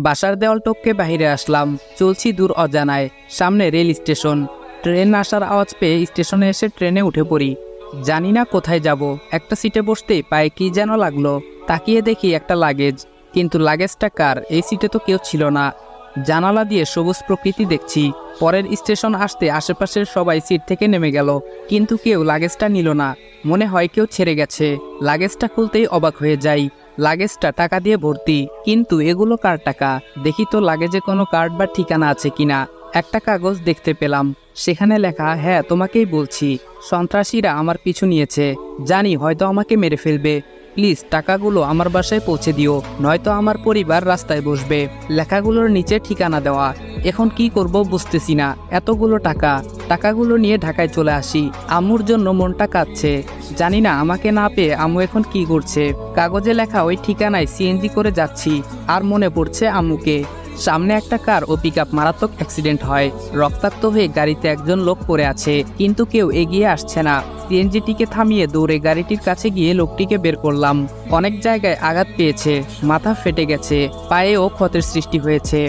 বাসার দেওয়াল টপকে বাইরে আসলাম। চলছি দূর অজানায়। সামনে রেল স্টেশন। ট্রেন আসার আওয়াজ পেয়ে স্টেশনে এসে ট্রেনে উঠে পড়ি। জানি না কোথায় যাব। একটা সিটে বসতেই পায়ে কি যেন লাগলো। তাকিয়ে দেখি একটা লাগেজ, কিন্তু লাগেজটা কার? এই সিটে তো কেউ ছিল না। জানালা দিয়ে সবুজ প্রকৃতি দেখছি। পরের স্টেশন আসতে আশেপাশের সবাই সিট থেকে নেমে গেল, কিন্তু কেউ লাগেজটা নিল না। মনে হয় কেউ ছেড়ে গেছে। লাগেজটা খুলতেই অবাক হয়ে যাই। লাগেজটা টাকা দিয়ে ভর্তি, কিন্তু এগুলো কার টাকা? দেখি তো লাগেজে কোনো কার্ড বা ঠিকানা আছে কিনা। একটা কাগজ দেখতে পেলাম, সেখানে লেখা, হ্যাঁ তোমাকেই বলছি, সন্ত্রাসীরা আমার পিছু নিয়েছে। জানি হয়তো আমাকে মেরে ফেলবে। প্লিজ টাকাগুলো আমার বাসায় পৌঁছে দিও, নয়তো আমার পরিবার রাস্তায় বসবে। লেখাগুলোর নিচে ঠিকানা দেওয়া। এখন কি করব বুঝতেছি না। এতগুলো টাকাগুলো নিয়ে ঢাকায় চলে আসি। আম্মুর জন্য মনটা কাঁদছে। জানি না আমাকে না পেয়ে আম্মু এখন কি করছে। কাগজে লেখা ওই ঠিকানায় সিএনজি করে যাচ্ছি, আর মনে পড়ছে আম্মুকে। সামনে একটা কার ও পিকআপ মারাত্মক অ্যাক্সিডেন্ট হয়। রক্তাক্ত হয়ে গাড়িতে একজন লোক পড়ে আছে, কিন্তু কেউ এগিয়ে আসছে না। সিএনজিটিকে থামিয়ে দৌড়ে গাড়িটির কাছে গিয়ে লোকটিকে বের করলাম। অনেক জায়গায় আঘাত পেয়েছে, মাথা ফেটে গেছে, পায়েও ক্ষতের সৃষ্টি হয়েছে,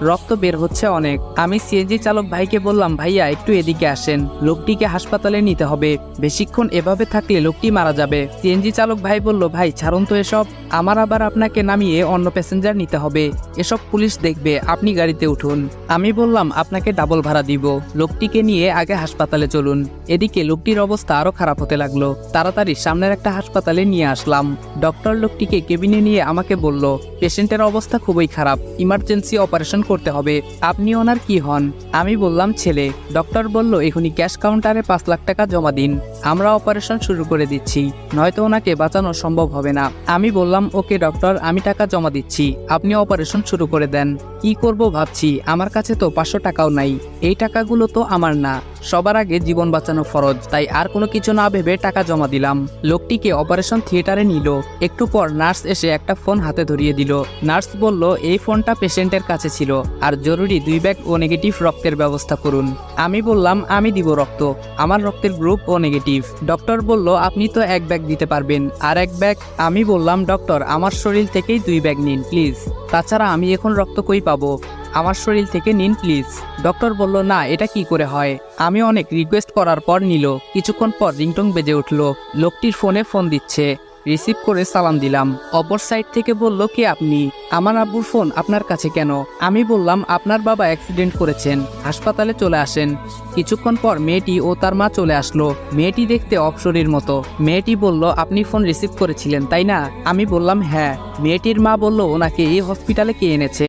রক্ত বের হচ্ছে অনেক। আমি সিএনজি চালক ভাইকে বললাম, ভাইয়া একটু এদিকে আসেন, লোকটিকে হাসপাতালে নিতে হবে। বেশিক্ষণ এভাবে থাকলে লোকটি মারা যাবে। সিএনজি চালক ভাই বলল, ভাই ছাড়ুন তো এসব, আমার আবার আপনাকে নামিয়ে অন্য প্যাসেঞ্জার নিতে হবে, এসব পুলিশ দেখবে, আপনি গাড়িতে উঠুন। আমি বললাম, আপনাকে ডাবল ভাড়া দিব, লোকটিকে নিয়ে আগে হাসপাতালে চলুন। এদিকে লোকটির অবস্থা আরো খারাপ হতে লাগলো। তাড়াতাড়ি সামনের একটা হাসপাতালে নিয়ে আসলাম। ডক্টর লোকটিকে কেবিনে নিয়ে আমাকে বলল, পেশেন্টের অবস্থা খুবই খারাপ, ইমার্জেন্সি অপারেশন করতে হবে। আপনি ওনার কি হন? আমি বললাম, ছেলে। ডক্টর বলল, এখনই ক্যাশ কাউন্টারে 5 লাখ টাকা জমা দিন, আমরা অপারেশন শুরু করে দিচ্ছি, নয়তো ওনাকে বাঁচানো সম্ভব হবে না। আমি বললাম, ওকে ডক্টর, আমি টাকা জমা দিচ্ছি, আপনি অপারেশন শুরু করে দেন। কি করব ভাবছি, আমার কাছে তো 500 টাকাও নাই। এই টাকাগুলো তো আমার না, সবার আগে জীবন বাঁচানো ফরজ, তাই আর কোনো কিছু না ভেবে টাকা জমা দিলাম। লোকটিকে অপারেশন থিয়েটারে নিল। একটু পর নার্স এসে একটা ফোন হাতে ধরিয়ে দিল। নার্স বলল, এই ফোনটা পেশেন্টের কাছে ছিল, আর জরুরি 2 ব্যাগ ও নেগেটিভ রক্তের ব্যবস্থা করুন। আমি বললাম, আমি দিব রক্ত, আমার রক্তের গ্রুপ ও নেগেটিভ। ডক্টর বলল, আপনি তো 1 ব্যাগ দিতে পারবেন, আর 1 ব্যাগ। আমি বললাম, ডক্টর আমার শরীর থেকেই 2 ব্যাগ নিন প্লিজ, তাছাড়া আমি এখন রক্ত কই পাবো, আমার শরীর থেকে নিন প্লিজ। ডক্টর বলল, না এটা কি করে হয়। আমি অনেক রিকোয়েস্ট করার পর নিল। কিছুক্ষণ পর রিংটং বেজে উঠল। লোকটির ফোনে ফোন দিচ্ছে, রিসিভ করে সালাম দিলাম। অপর সাইড থেকে বলল, কে আপনি? আমার আব্বুর ফোন আপনার কাছে কেন? আমি বললাম, আপনার বাবা অ্যাক্সিডেন্ট করেছেন, হাসপাতালে চলে আসেন। কিছুক্ষণ পর মেয়েটি ও তার মা চলে আসলো। মেয়েটি দেখতে অপসরীর মতো। মেয়েটি বলল, আপনি ফোন রিসিভ করেছিলেন তাই না? আমি বললাম, হ্যাঁ। মেয়েটির মা বলল, ওনাকে এই হসপিটালে কে এনেছে?